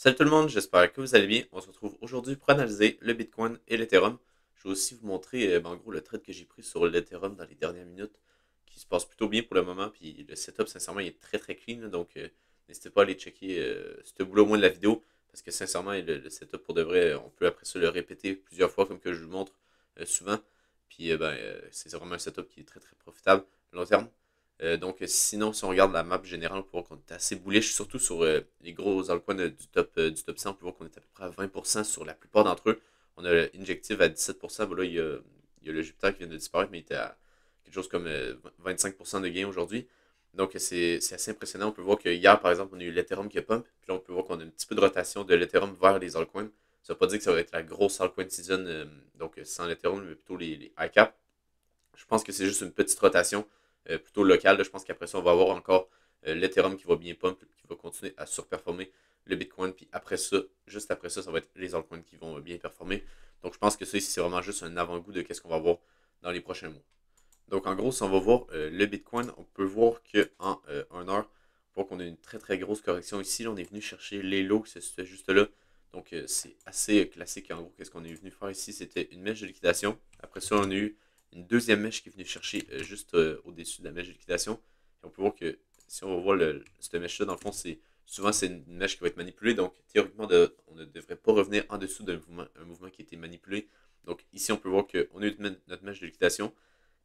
Salut tout le monde, j'espère que vous allez bien. On se retrouve aujourd'hui pour analyser le Bitcoin et l'Ethereum. Je vais aussi vous montrer en gros le trade que j'ai pris sur l'Ethereum dans les dernières minutes, qui se passe plutôt bien pour le moment. Puis le setup, sincèrement, il est très très clean. Donc n'hésitez pas à aller checker ce bout au moins de la vidéo, parce que sincèrement, le setup pour de vrai, on peut après ça le répéter plusieurs fois comme que je vous montre souvent. Puis c'est vraiment un setup qui est très très profitable à long terme. Donc, sinon, si on regarde la map générale, on peut voir qu'on est assez bullish, surtout sur les gros altcoins du top 100. On peut voir qu'on est à peu près à 20% sur la plupart d'entre eux. On a l'injective à 17%. Bon, là, il y a le Jupiter qui vient de disparaître, mais il était à quelque chose comme 25% de gain aujourd'hui. Donc, c'est assez impressionnant. On peut voir que hier, par exemple, on a eu l'Ethereum qui a pump. Puis là, on peut voir qu'on a un petit peu de rotation de l'Ethereum vers les altcoins. Ça ne veut pas dire que ça va être la grosse altcoin season, donc sans l'Ethereum, mais plutôt les high cap. Je pense que c'est juste une petite rotation plutôt locale. Là. Je pense qu'après ça, on va avoir encore l'Ethereum qui va bien pump, qui va continuer à surperformer le Bitcoin. Puis après ça, juste après ça, ça va être les altcoins qui vont bien performer. Donc je pense que ça ici, c'est vraiment juste un avant-goût de ce qu'on va voir dans les prochains mois. Donc en gros, si on va voir le Bitcoin, on peut voir qu'en 1 heure, on voit qu'on a une très très grosse correction ici. Là, on est venu chercher les lows, c'est juste là. Donc c'est assez classique. En gros, qu'est-ce qu'on est venu faire ici? C'était une mèche de liquidation. Après ça, on a eu une deuxième mèche qui est venue chercher juste au-dessus de la mèche de liquidation. Et on peut voir que si on va voir cette mèche-là, dans le fond, souvent c'est une mèche qui va être manipulée. Donc théoriquement, on ne devrait pas revenir en dessous d'un mouvement qui a été manipulé. Donc ici, on peut voir qu'on a eu notre mèche de liquidation.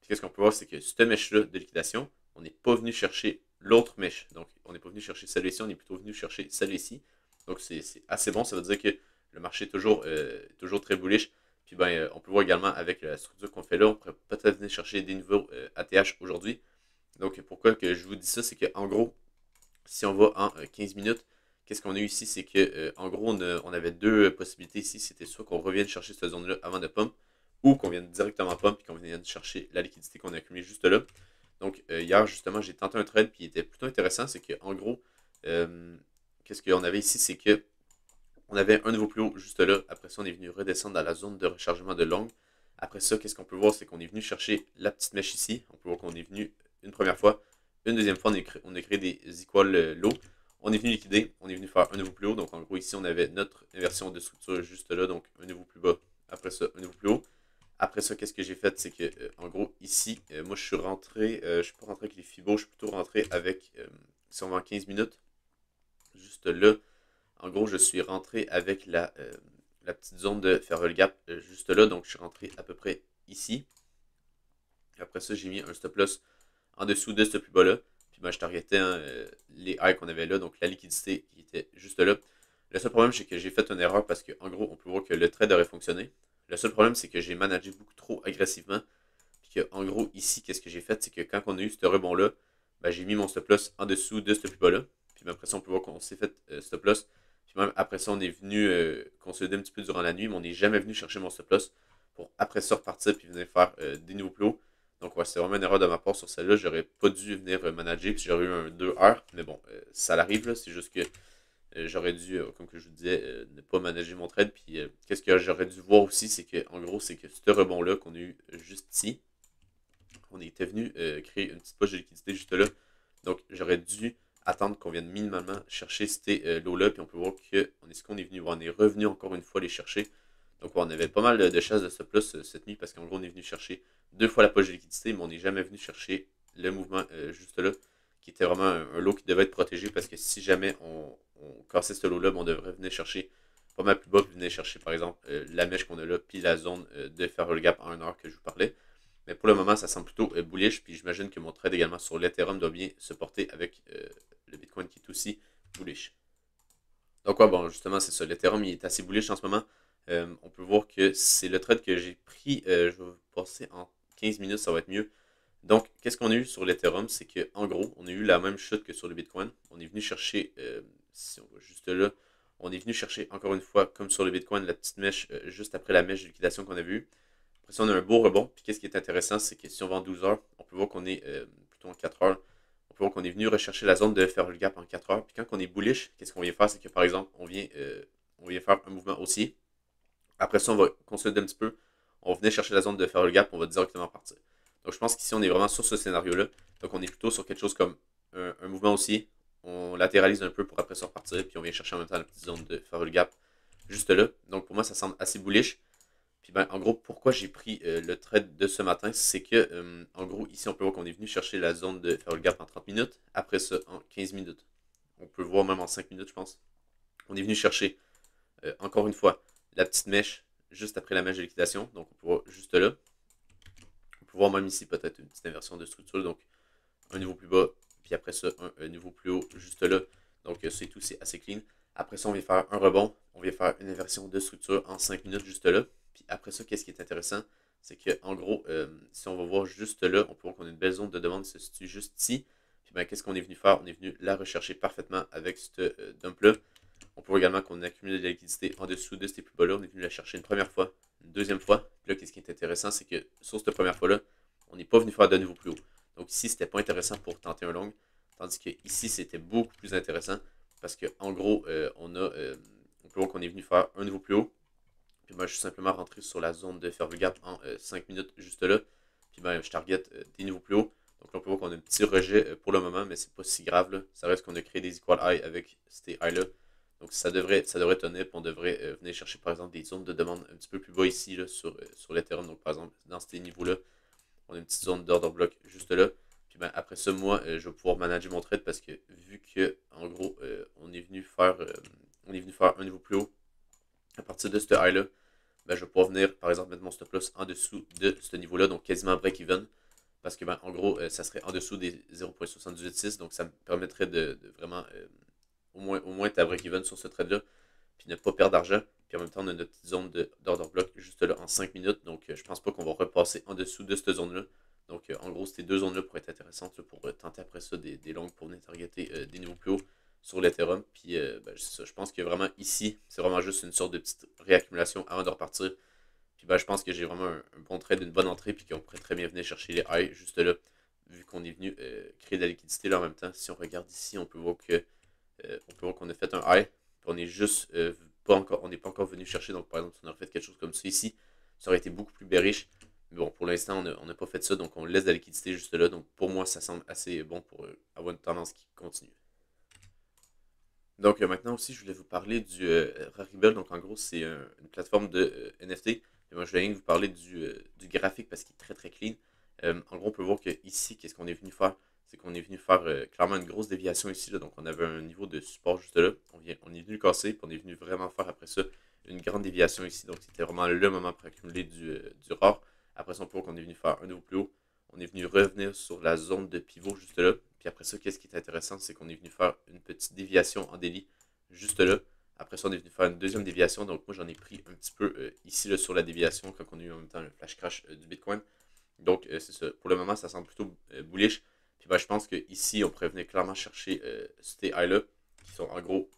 Puis qu'est-ce qu'on peut voir, c'est que cette mèche-là de liquidation, on n'est pas venu chercher l'autre mèche. Donc on n'est pas venu chercher celle-ci, on est plutôt venu chercher celle-ci. Donc c'est assez bon, ça veut dire que le marché est toujours très bullish. Puis on peut voir également avec la structure qu'on fait là, on pourrait peut-être venir chercher des niveaux ATH aujourd'hui. Donc pourquoi que je vous dis ça, c'est qu'en gros, si on va en 15 minutes, qu'est-ce qu'on a eu ici, c'est que en gros, on avait deux possibilités ici. C'était soit qu'on revienne chercher cette zone-là avant de pump, ou qu'on vienne directement pump et qu'on vienne chercher la liquidité qu'on a accumulée juste là. Donc hier, justement, j'ai tenté un trade, puis il était plutôt intéressant. C'est qu'en gros, qu'est-ce qu'on avait ici, c'est que on avait un nouveau plus haut juste là. Après ça, on est venu redescendre dans la zone de rechargement de longue. Après ça, qu'est-ce qu'on peut voir, c'est qu'on est venu chercher la petite mèche ici. On peut voir qu'on est venu une première fois. Une deuxième fois, on a créé des equal low. On est venu liquider. On est venu faire un nouveau plus haut. Donc, en gros, ici, on avait notre inversion de structure juste là. Donc, un nouveau plus bas. Après ça, un nouveau plus haut. Après ça, qu'est-ce que j'ai fait, c'est que, en gros, ici, moi, je suis rentré, je suis pas rentré avec les fibos, je suis plutôt rentré avec, si on va en 15 minutes, juste là, en gros, je suis rentré avec la petite zone de Farewell Gap juste là. Donc, je suis rentré à peu près ici. Après ça, j'ai mis un stop loss en dessous de ce plus bas-là. Puis, je targetais les highs qu'on avait là. Donc, la liquidité qui était juste là. Le seul problème, c'est que j'ai fait une erreur parce qu'en gros, on peut voir que le trade aurait fonctionné. Le seul problème, c'est que j'ai managé beaucoup trop agressivement. Puis en gros, ici, qu'est-ce que j'ai fait, c'est que quand on a eu ce rebond-là, j'ai mis mon stop loss en dessous de ce plus bas-là. Puis après ça, on peut voir qu'on s'est fait stop loss. Puis même après ça, on est venu consolider un petit peu durant la nuit, mais on n'est jamais venu chercher mon stop loss pour après ça repartir puis venir faire des nouveaux plus hauts. Donc ouais, c'est vraiment une erreur de ma part sur celle-là. J'aurais pas dû venir manager, puis j'aurais eu un 2 heures. Mais bon, ça l'arrive là, c'est juste que j'aurais dû, comme que je vous disais, ne pas manager mon trade. Puis qu'est-ce que j'aurais dû voir aussi, c'est que en gros, c'est que ce rebond-là qu'on a eu juste ici, on était venu créer une petite poche de liquidité juste là. Donc, j'aurais dû attendre qu'on vienne minimalement chercher ces lots-là. Puis on peut voir qu'on est venu, on est revenu encore une fois les chercher. Donc, on avait pas mal de chasses de stop loss cette nuit parce qu'en gros, on est venu chercher deux fois la poche de liquidité, mais on n'est jamais venu chercher le mouvement juste là, qui était vraiment un lot qui devait être protégé parce que si jamais on cassait ce lot-là, on devrait venir chercher pas mal plus bas, puis venir chercher par exemple la mèche qu'on a là, puis la zone de faire le gap en 1 heure que je vous parlais. Mais pour le moment, ça semble plutôt bullish. Puis j'imagine que mon trade également sur l'Ethereum doit bien se porter avec le Bitcoin qui est aussi bullish. Donc, ouais, bon, justement, c'est ça. L'Ethereum, il est assez bullish en ce moment. On peut voir que c'est le trade que j'ai pris. Je vais passer en 15 minutes, ça va être mieux. Donc, qu'est-ce qu'on a eu sur l'Ethereum? C'est qu'en gros, on a eu la même chute que sur le Bitcoin. On est venu chercher, si on va juste là, on est venu chercher encore une fois, comme sur le Bitcoin, la petite mèche juste après la mèche de liquidation qu'on a vue. Après ça, on a un beau rebond. Puis qu'est-ce qui est intéressant, c'est que si on va en 12 heures, on peut voir qu'on est plutôt en 4 heures. On peut voir qu'on est venu rechercher la zone de faire le gap en 4 heures. Puis quand on est bullish, qu'est-ce qu'on vient faire, c'est que par exemple, on vient faire un mouvement haussier. Après ça, on va consolider un petit peu. On va venir chercher la zone de faire le gap, on va directement partir. Donc je pense qu'ici, on est vraiment sur ce scénario-là. Donc on est plutôt sur quelque chose comme un mouvement haussier. on latéralise un peu pour après ça repartir, puis on vient chercher en même temps la petite zone de Farrell Gap juste là. Donc pour moi, ça semble assez bullish. Puis ben, en gros, pourquoi j'ai pris le trade de ce matin, c'est que, en gros, ici, on peut voir qu'on est venu chercher la zone de Farrell Gap en 30 minutes, après ça, en 15 minutes. On peut voir même en 5 minutes, je pense. On est venu chercher, encore une fois, la petite mèche juste après la mèche de liquidation. Donc on peut voir juste là. On peut voir même ici peut-être une petite inversion de structure. Donc un niveau plus bas, puis après ça, un niveau plus haut, juste là. Donc c'est tout, c'est assez clean. Après ça, on vient faire un rebond, on vient faire une inversion de structure en 5 minutes, juste là. Puis après ça, qu'est-ce qui est intéressant, c'est qu'en gros, si on va voir juste là, on peut voir qu'on a une belle zone de demande qui se situe juste ici. Puis ben, qu'est-ce qu'on est venu faire? On est venu la rechercher parfaitement avec ce dump-là. On peut voir également qu'on a accumulé de la liquidité en dessous de ces plus bas-là. On est venu la chercher une première fois, une deuxième fois. Puis là, qu'est-ce qui est intéressant, c'est que sur cette première fois-là, on n'est pas venu faire de nouveau plus haut. Donc ici, c'était pas intéressant pour tenter un long. Tandis que ici, c'était beaucoup plus intéressant. Parce qu'en gros, on peut voir qu'on est venu faire un niveau plus haut. Puis moi, je suis simplement rentré sur la zone de Fairview Gap en 5 minutes juste là. Puis ben, je target des niveaux plus hauts. Donc là, on peut voir qu'on a un petit rejet pour le moment, mais c'est pas si grave. Là. Ça reste qu'on a créé des equal high avec ces high-là. Donc ça devrait tenir, puis on devrait venir chercher par exemple des zones de demande un petit peu plus bas ici là, sur l'Ethereum. Donc par exemple, dans ces niveaux-là, on a une petite zone d'order block juste là. Puis ben, après ça, moi, je vais pouvoir manager mon trade parce que vu que en gros, on est venu faire un niveau plus haut à partir de ce high-là, ben, je vais pouvoir venir, par exemple, mettre mon stop loss en dessous de ce niveau-là, donc quasiment break-even. Parce que, ben, en gros, ça serait en dessous des 0.786, donc ça me permettrait de vraiment, au moins être à break-even sur ce trade-là, puis ne pas perdre d'argent. Puis en même temps, on a notre petite zone d'order block juste là en 5 minutes, donc je pense pas qu'on va repasser en dessous de cette zone-là. Donc en gros, ces deux zones-là pourraient être intéressantes là, pour tenter après ça des longues pour venir targeter des niveaux plus hauts sur l'Ethereum. Puis ben, c'est ça, je pense que vraiment ici, c'est vraiment juste une sorte de petite réaccumulation avant de repartir. Puis ben, je pense que j'ai vraiment un bon trade, une bonne entrée, puis qu'on pourrait très bien venir chercher les highs juste là, vu qu'on est venu créer de la liquidité là en même temps. Si on regarde ici, on peut voir qu'on a fait un high, puis on est juste pas encore, on n'est pas encore venu chercher. Donc par exemple, si on aurait fait quelque chose comme ça ici, ça aurait été beaucoup plus bearish. Mais bon, pour l'instant, on n'a pas fait ça, donc on laisse de la liquidité juste là. Donc pour moi, ça semble assez bon pour avoir une tendance qui continue. Donc maintenant aussi, je voulais vous parler du Rarible. Donc en gros, c'est une plateforme de NFT. Et moi, je voulais vous parler du graphique parce qu'il est très très clean. En gros, on peut voir que ici, qu'est-ce qu'on est venu faire? C'est qu'on est venu faire clairement une grosse déviation ici. Là. Donc on avait un niveau de support juste là. On est venu le casser, puis on est venu vraiment faire après ça une grande déviation ici. Donc c'était vraiment le moment pour accumuler du rare. Après ça, on peut voir qu'on est venu faire un niveau plus haut. On est venu revenir sur la zone de pivot juste là. Puis après ça, qu'est-ce qui est intéressant, c'est qu'on est venu faire une petite déviation en délit juste là. Après ça, on est venu faire une deuxième déviation. Donc moi, j'en ai pris un petit peu ici là, sur la déviation quand on a eu en même temps le flash crash du Bitcoin. Donc c'est ça. Pour le moment, ça semble plutôt bullish. Puis ben, je pense qu'ici, on pourrait venir clairement chercher ces highs-là, qui sont en gros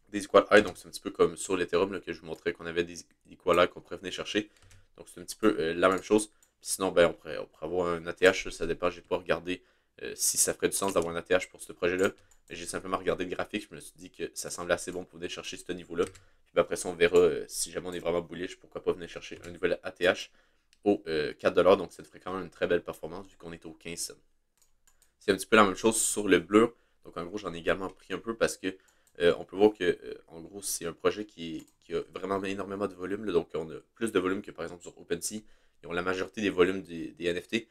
des equal highs. Donc c'est un petit peu comme sur l'Ethereum que je vous montrais qu'on avait des equal highs qu'on pourrait venir chercher. Donc c'est un petit peu la même chose. Puis sinon, ben, on pourrait avoir un ATH, ça dépend, j'ai pas regardé si ça ferait du sens d'avoir un ATH pour ce projet-là. Mais j'ai simplement regardé le graphique, je me suis dit que ça semblait assez bon pour venir chercher ce niveau-là. Puis ben, après ça, on verra si jamais on est vraiment bullish, pourquoi pas venir chercher un nouvel ATH au 4$. Donc ça ferait quand même une très belle performance vu qu'on est au 15 cents. C'est un petit peu la même chose sur le Blur. Donc en gros, j'en ai également pris un peu parce que on peut voir que en gros, c'est un projet qui a vraiment énormément de volume. Là. Donc on a plus de volume que par exemple sur OpenSea. Ils ont la majorité des volumes des NFT.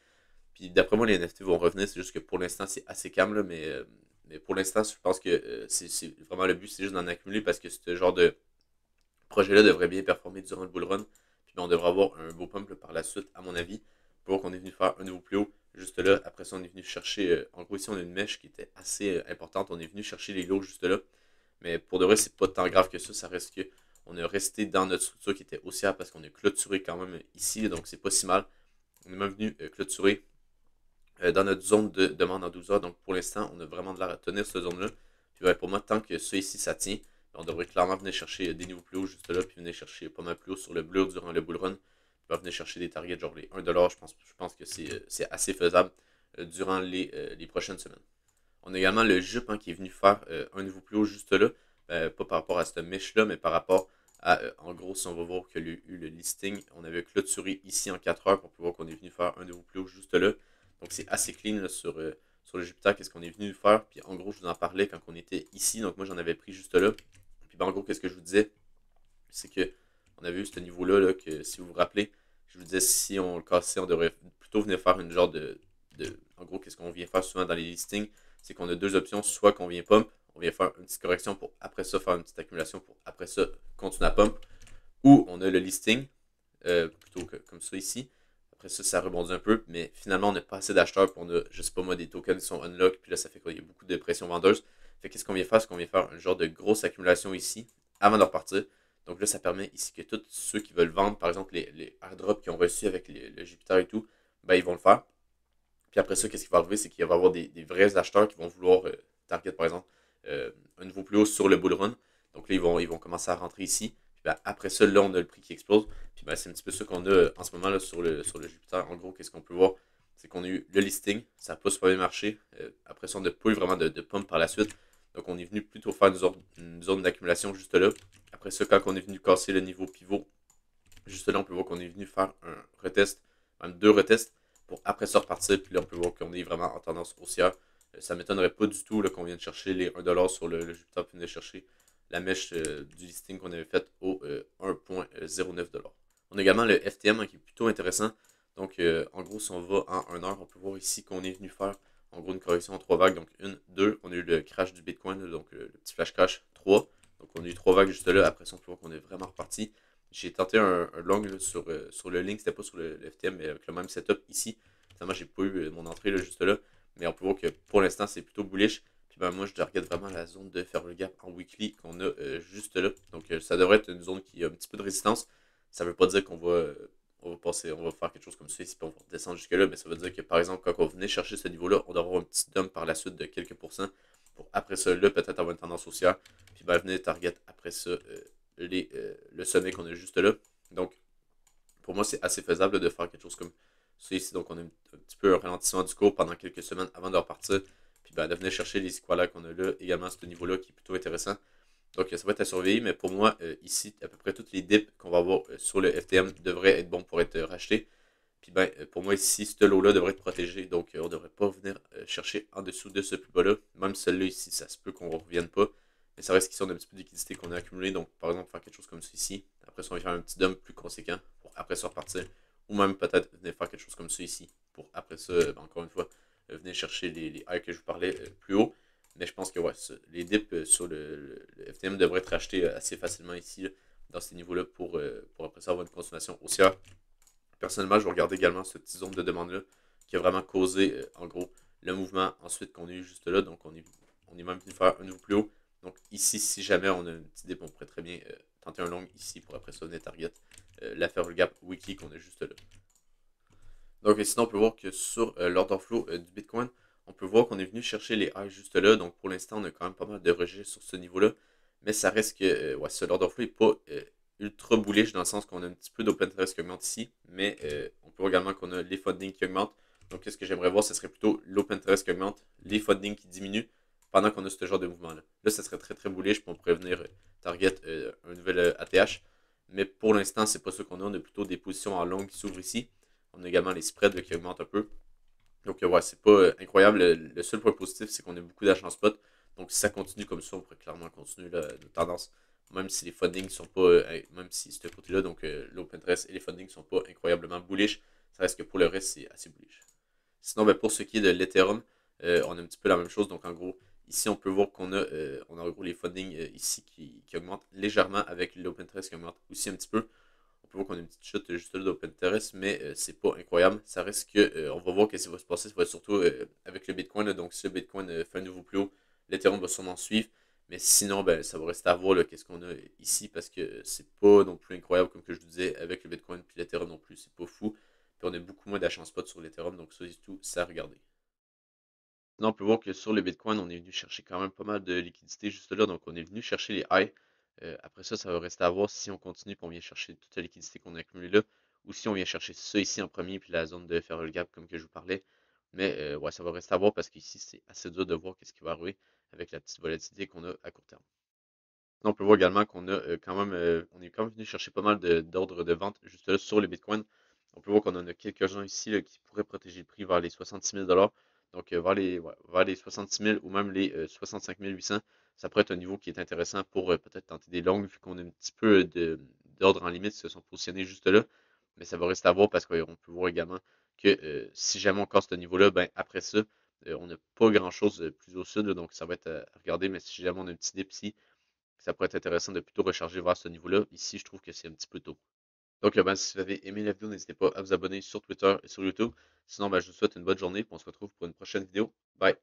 Puis d'après moi, les NFT vont revenir. C'est juste que pour l'instant, c'est assez calme. Là, mais pour l'instant, je pense que c'est vraiment le but, c'est juste d'en accumuler parce que ce genre de projet-là devrait bien performer durant le bull run. Puis ben, on devrait avoir un beau pump là, par la suite, à mon avis, pour qu'on est venu faire un nouveau plus haut. Juste là, après ça, on est venu chercher. En gros, ici, on a une mèche qui était assez importante. On est venu chercher les lots juste là. Mais pour de vrai, c'est pas tant grave que ça. Ça reste que on est resté dans notre structure qui était haussière parce qu'on a clôturé quand même ici. Donc, c'est pas si mal. On est même venu clôturer dans notre zone de demande en 12 heures. Donc, pour l'instant, on a vraiment de l'air à tenir cette zone-là. Puis, ouais, pour moi, tant que ça ici, ça tient, on devrait clairement venir chercher des niveaux plus hauts juste là. Puis, venir chercher pas mal plus haut sur le blur durant le bull run. Puis, venir chercher des targets genre les 1$. Je pense que c'est assez faisable durant les prochaines semaines. On a également le JUP qui est venu faire un niveau plus haut juste là. Pas par rapport à cette mèche-là, mais par rapport à, en gros, si on va voir qu'il y a eu le listing, on avait clôturé ici en 4 heures pour pouvoir qu'on est venu faire un niveau plus haut juste là. Donc c'est assez clean là, sur sur le Jupiter, qu'est-ce qu'on est venu faire. Puis en gros, je vous en parlais quand on était ici. Donc moi, j'en avais pris juste là. Puis ben, en gros, qu'est-ce que je vous disais, c'est que on avait eu ce niveau-là, là, que si vous vous rappelez, je vous disais si on le cassait, on devrait plutôt venir faire une genre en gros, qu'est-ce qu'on vient faire souvent dans les listings, c'est qu'on a deux options, soit qu'on vient pump, on vient faire une petite correction pour après ça faire une petite accumulation pour après ça continuer à pump, ou on a le listing, plutôt que comme ça ici. Après ça, ça rebondit un peu, mais finalement, on n'a pas assez d'acheteurs, puis on a, je sais pas moi, des tokens qui sont unlock, puis là, ça fait qu'il y a beaucoup de pression vendeuse. Fait qu'est-ce qu'on vient faire? C'est qu'on vient faire un genre de grosse accumulation ici, avant de repartir. Donc là, ça permet ici que tous ceux qui veulent vendre, par exemple, les airdrops qu'ils ont reçus avec le Jupiter et tout, ben, ils vont le faire. Puis après ça, qu'est-ce qui va arriver? C'est qu'il va y avoir des vrais acheteurs qui vont vouloir target, par exemple, un niveau plus haut sur le bull run. Donc là, ils vont commencer à rentrer ici. Puis ben, après ça, là, on a le prix qui explose. Puis ben, c'est un petit peu ça qu'on a en ce moment là sur le Jupiter. En gros, qu'est-ce qu'on peut voir? C'est qu'on a eu le listing, ça n'a pas super bien marché. Après ça, on n'a pas eu vraiment de pump par la suite. Donc on est venu plutôt faire une zone d'accumulation juste là. Après ça, quand on est venu casser le niveau pivot, juste là, on peut voir qu'on est venu faire un retest, même deux retests, pour après ça repartir. Puis là, on peut voir qu'on est vraiment en tendance haussière. Ça ne m'étonnerait pas du tout qu'on vienne chercher les 1$ sur le Jupiter, puis venir chercher la mèche du listing qu'on avait fait au 1,09$. On a également le FTM qui est plutôt intéressant. Donc, en gros, si on va en 1 heure, on peut voir ici qu'on est venu faire en gros une correction en 3 vagues. Donc, une, deux, on a eu le crash du Bitcoin, donc le petit flash crash 3. Donc, on a eu 3 vagues juste là. Après ça, on peut voir qu'on est vraiment reparti. J'ai tenté un long là, sur le link, c'était pas sur le FTM, mais avec le même setup ici. Finalement, j'ai pas eu mon entrée là, juste là. Mais on peut voir que pour l'instant, c'est plutôt bullish. Puis ben, moi, je regarde vraiment la zone de faire le gap en weekly qu'on a juste là. Donc, ça devrait être une zone qui a un petit peu de résistance. Ça veut pas dire on va passer, on va faire quelque chose comme ça ici, puis on va descendre jusque-là. Mais ça veut dire que, par exemple, quand on venait chercher ce niveau-là, on doit avoir un petit dump par la suite de quelques pourcents. Pour après ça, là, peut-être avoir une tendance haussière. Puis ben, venir target après ça le sommet qu'on a juste là. Donc, pour moi, c'est assez faisable de faire quelque chose comme ça ici. Donc, on a un petit peu un ralentissement du cours pendant quelques semaines avant de repartir. Puis, ben, de venir chercher les squalas qu'on a là, également à ce niveau-là, qui est plutôt intéressant. Donc, ça va être à surveiller. Mais pour moi, ici, à peu près toutes les dips qu'on va avoir sur le FTM devraient être bons pour être rachetés. Puis, ben, pour moi, ici, ce lot-là devrait être protégé. Donc, on ne devrait pas venir chercher en dessous de ce plus bas-là. Même celui-là ici, ça se peut qu'on ne revienne pas. Mais ça reste qu'ils sont un petit peu de liquidité qu'on a accumulé. Donc, par exemple, faire quelque chose comme ceci. Après ça, on va faire un petit dump plus conséquent pour après ça repartir. Ou même peut-être venir faire quelque chose comme ça ici. Pour après ça, encore une fois, venir chercher les highs que je vous parlais plus haut. Mais je pense que ouais, les dips sur le FTM devraient être achetés assez facilement ici, là, dans ces niveaux-là, pour après ça avoir une consommation haussière. Personnellement, je vais regarder également cette petite zone de demande-là qui a vraiment causé, en gros, le mouvement ensuite qu'on a eu juste là. Donc, on est même venu faire un nouveau plus haut. Donc, ici, si jamais on a une petite dip, on pourrait très bien tenter un long ici pour après ça venir target la faire le gap weekly qu'on a juste là. Donc, sinon, on peut voir que sur l'order flow du Bitcoin, on peut voir qu'on est venu chercher les highs juste là. Donc, pour l'instant, on a quand même pas mal de rejets sur ce niveau-là. Mais ça reste que ouais, ce l'order flow n'est pas ultra bullish dans le sens qu'on a un petit peu d'open interest qui augmente ici. Mais on peut voir également qu'on a les funding qui augmentent. Donc, ce que j'aimerais voir, ce serait plutôt l'open interest qui augmente, les funding qui diminuent pendant qu'on a ce genre de mouvement-là. Là, ça serait très très bullish. Puis on pourrait venir target un nouvel ATH. Mais pour l'instant, c'est pas ce qu'on a. On a plutôt des positions en long qui s'ouvrent ici. On a également les spreads qui augmentent un peu. Donc, ouais, c'est pas incroyable. Le seul point positif, c'est qu'on a beaucoup d'achats en spot. Donc, si ça continue comme ça, on pourrait clairement continuer notre tendance. Même si les fundings sont pas, même si ce côté-là, donc l'open interest et les fundings sont pas incroyablement bullish, ça reste que pour le reste, c'est assez bullish. Sinon, ben, pour ce qui est de l'Ethereum, on a un petit peu la même chose. Donc, en gros, ici, on peut voir qu'on a en gros les fundings ici qui augmentent légèrement avec l'open interest qui augmente aussi un petit peu. On peut voir qu'on a une petite chute juste là d'open interest, mais c'est pas incroyable. Ça reste que on va voir qu'est-ce qui va se passer. Ça va être surtout avec le Bitcoin. Là. Donc si le Bitcoin fait un nouveau plus haut, l'Ethereum va sûrement suivre. Mais sinon, ben, ça va rester à voir qu'est-ce qu'on a ici parce que c'est pas non plus incroyable comme que je vous disais avec le Bitcoin puis l'Ethereum non plus. C'est pas fou. Puis on a beaucoup moins d'achats spot sur l'Ethereum, donc ça c'est tout, ça à regarder. Sinon, on peut voir que sur le Bitcoin, on est venu chercher quand même pas mal de liquidités juste là. Donc, on est venu chercher les highs. Après ça, ça va rester à voir si on continue et on vient chercher toute la liquidité qu'on a accumulée là. Ou si on vient chercher ça ici en premier, puis la zone de faire le gap comme que je vous parlais. Mais ouais, ça va rester à voir parce qu'ici, c'est assez dur de voir qu'est-ce qui va arriver avec la petite volatilité qu'on a à court terme. Sinon, on peut voir également qu'on a quand même, on est quand même venu chercher pas mal d'ordres de vente juste là sur le Bitcoin. On peut voir qu'on en a quelques-uns ici là, qui pourraient protéger le prix vers les 66 000$. Donc, vers les 66 000 ou même les 65 800, ça pourrait être un niveau qui est intéressant pour peut-être tenter des longues, vu qu'on a un petit peu d'ordre en limite, se sont positionnés juste là. Mais ça va rester à voir parce qu'on peut voir également que si jamais on casse ce niveau-là, ben après ça, on n'a pas grand-chose plus au sud, là, donc ça va être à regarder. Mais si jamais on a un petit dip ici, ça pourrait être intéressant de plutôt recharger vers ce niveau-là. Ici, je trouve que c'est un petit peu tôt. Donc, ben, si vous avez aimé la vidéo, n'hésitez pas à vous abonner sur Twitter et sur YouTube. Sinon, ben, je vous souhaite une bonne journée et on se retrouve pour une prochaine vidéo. Bye!